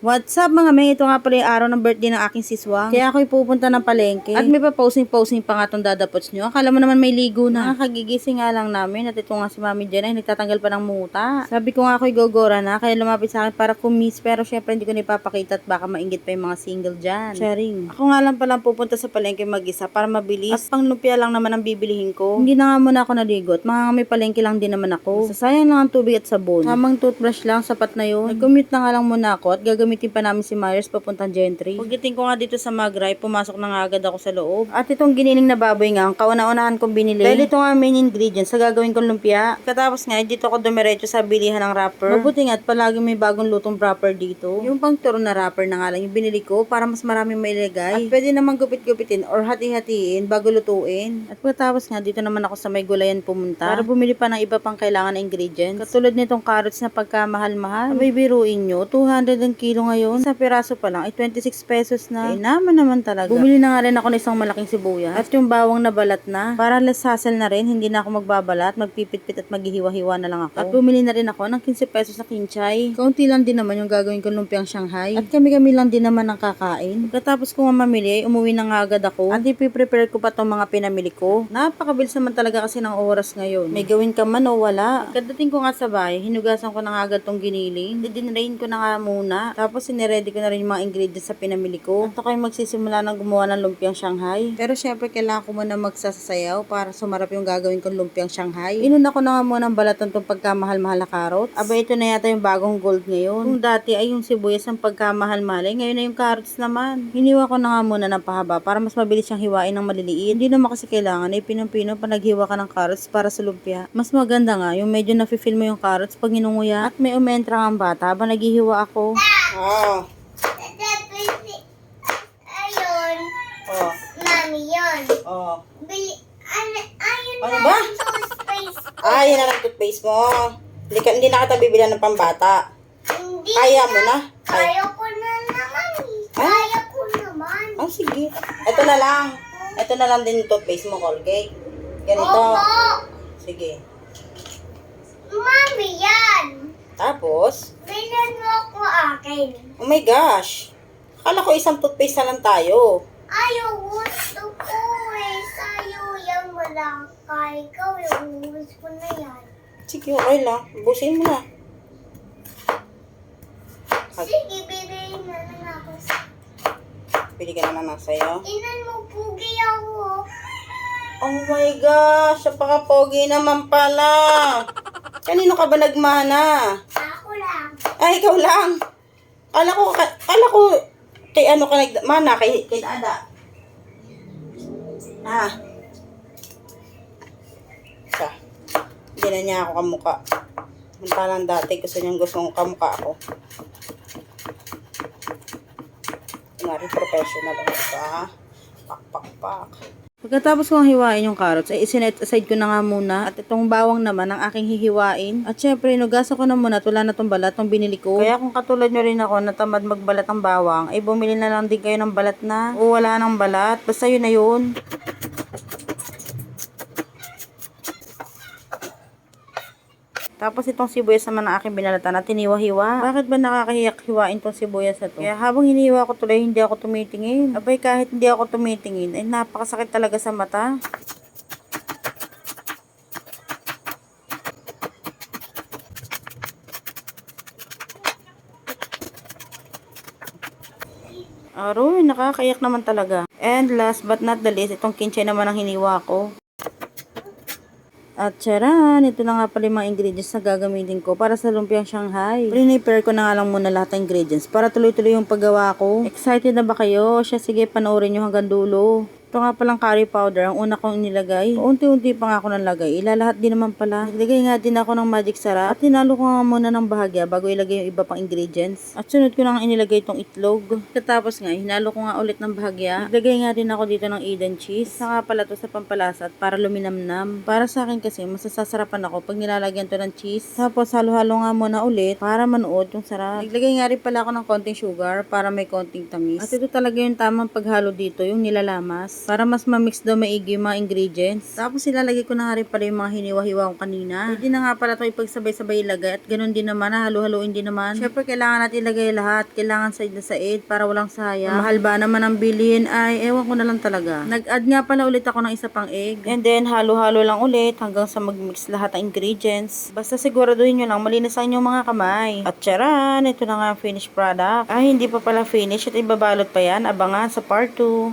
What's up mga may? Ito nga pala yung araw ng birthday ng aking siswang. Kaya ako'y pupunta ng palengke. At may pa posing pa nga itong dadapots nyo. Akala mo naman may ligo na. Nakakagigising nga lang namin. At ito nga si Mami Jen ay nagtatanggal pa ng muta. Sabi ko nga ako'y gogora na. Kaya lumapit sa akin para kumis. Pero syempre hindi ko na ipapakita at baka mainggit pa yung mga single dyan. Sharing. Ako nga lang palang pupunta sa palengke mag-isa para mabilis. At pang lumpia lang naman ang bibilihin ko. Hindi na nga muna ako naligo. At mga may palengke lang din naman ako. Sasayang lang ang tubig at sabon. Tamang toothbrush lang. Sapat na yun. Nag-commute na nga lang muna ako at gagamitin pa namin si Myers papuntang Gentry. Pagdating ko nga dito sa Magray, pumasok na nga agad ako sa loob. At itong giniling na baboy nga, ang kauna-unahan kong binili. Dahil ito nga main ingredients sa gagawin kong lumpia. Katapos nga, dito ako dumiretso sa bilihan ng wrapper. Mabuti nga at palagi may bagong lutong wrapper dito. Yung pang turon na wrapper na nga lang yung binili ko para mas maraming mailagay. At pwede namang gupit-gupitin or hati-hatiin bago lutuin. At pagkatapos nga, dito naman ako sa may gulayan pumunta para bumili pa ng iba pang kailangan na ingredients. Katulad nitong carrots na pagkamahal-mahal. Abay biruin nyo, 200 ang kilo ngayon. Sa piraso pa lang ay 26 pesos na. Ay naman talaga. Bumili na nga rin ako ng isang malaking sibuyas. At yung bawang na balat na. Para less hassle na rin, hindi na ako magbabalat, magpipit-pit at maghihiwa-hiwa na lang ako. At bumili na rin ako ng 15 pesos na kinchay. Kaunti lang din naman yung gagawin kong lumpiang Shanghai. At kami-kami lang din naman ang kakain. Pagkatapos ko nga mamili, umuwi na nga agad ako. At ipiprepare ko pa tong mga pinamili ko. Napakabilis naman talaga kasi ng oras ngayon. May gawin ka man o wala. Pagdating ko nga sa bahay, hinugasan ko na nga agad tong giniling. Dinrain ko na nga muna. Tapos ready ko na rin yung mga ingredients sa pinamili ko. At ako ay magsisimula ng gumawa ng lumpiang Shanghai. Pero syempre kailangan ko muna magsasayaw para sumarap yung gagawin kong lumpiang Shanghai. Inuna ko na nga muna ng balatan tong pagkamahal-mahal na carrots. Aba ito na yata yung bagong gold ngayon. Kung dati ay yung sibuyas ang pagkamahal-mahal, ngayon na yung carrots naman. Hiniwa ko na nga muna ng pahaba para mas mabilis siyang hiwain ng maliliit. Hindi naman kasi kailangan ay pinong-pino pa naghiwa ka ng carrots para sa lumpia. Mas maganda nga yung medyo nafe-feel mo yung carrots pag inunguya. At may umentra ang bata habang naghihiwa ako. Oh. Ayun. Oh. Mami, yun. Oh. Ayun Ano ba? toothpaste. Yan na lang toothpaste mo. Hindi na kita bibilan ng pambata. Hindi Kaya mo na. Kaya ko na naman. Kaya ko naman. Oh, sige. Ito na lang. Ito na lang din yung toothpaste mo, Colgate. Ganito. Opo. Sige. Mami, yan. Tapos, Bilan mo ako akin. oh my gosh. Akala ko isang toothpaste na lang tayo. Ayaw, gusto ko eh. Sa'yo yan, wala ka. Ikaw, yung gusto ko na yan. Sige, okay lang. Busin mo na. Sige, bibilin na lang ako sa... Pili ka naman sa'yo. Inan mo, pugi ako. Oh my gosh, napaka-pogi naman pala. Kanino ka ba nagmana? Ako lang. Ay, ikaw lang. Kala ko, kay ano ka nagmana, kay Dada. Siya. Hindi na niya ako kamukha. Samantalang dati, gusto kong kamukha ako. Kunwari, professional ako sa pak. Pagkatapos kong hiwain yung carrots, ay isinet aside ko na nga muna. At itong bawang naman ang aking hihiwain. At syempre, inugasan ko na muna. Tula na itong balat, itong binili ko. Kaya kung katulad nyo rin ako na tamad magbalat ng bawang, ay bumili na lang din kayo ng balat na. O wala ng balat. Basta yun na yun. Tapos itong sibuyas naman ang aking binalatan na tiniwa-hiwa. Bakit ba nakakahiyak hiwain tong sibuyas na to? Kaya habang hiniwa ko tuloy, hindi ako tumitingin. Abay, kahit hindi ako tumitingin, ay napakasakit talaga sa mata. Aroy, nakakayak naman talaga. And last but not the least, itong kinchay naman ang hiniwa ko. At charan, ito na nga pala yung mga ingredients na gagamitin ko para sa lumpiang Shanghai. Prepare ko na nga lang muna lahat ng ingredients para tuloy-tuloy yung paggawa ko. Excited na ba kayo? Siya, sige, panoorin nyo hanggang dulo. Ito nga palang curry powder, ang una kong nilagay. Unti-unti pa nga ako nalagay. Ilalahat din naman pala. Naglagay nga din ako ng magic sarap. At tinalo ko nga muna ng bahagya bago ilagay yung iba pang ingredients. At sunod ko na nga inilagay itong itlog. Katapos nga, hinalo ko nga ulit ng bahagya. Naglagay nga din ako dito ng Eden cheese. Saka pala to sa pampalasa at para luminamnam. Para sa akin kasi, masasasarapan ako pag nilalagyan to ng cheese. Tapos halo-halo nga muna ulit para manuot yung sarap. Naglagay nga rin pala ako ng konting sugar para may konting tamis. At ito talaga yung tamang paghalo dito, yung nilalamas. para mas ma-mix daw maigi yung mga ingredients. Tapos ilalagay ko na nga rin pala yung mga hiniwa-hiwa ko kanina. Pwede na nga pala ito ipagsabay-sabay ilagay at ganun din naman, halo-haloin din naman. Syempre kailangan natin ilagay lahat, kailangan side na side para walang sayang. Mahal ba naman ang bilhin ay ewan ko na lang talaga. Nag-add nga pala ulit ako ng isa pang egg. And then halo-halo lang ulit hanggang sa mag-mix lahat ng ingredients. Basta siguraduhin nyo lang malinis ang inyong mga kamay. At charan, ito na nga ang finished product. Ay, hindi pa pala finished at ibabalot pa yan. Abangan sa part 2.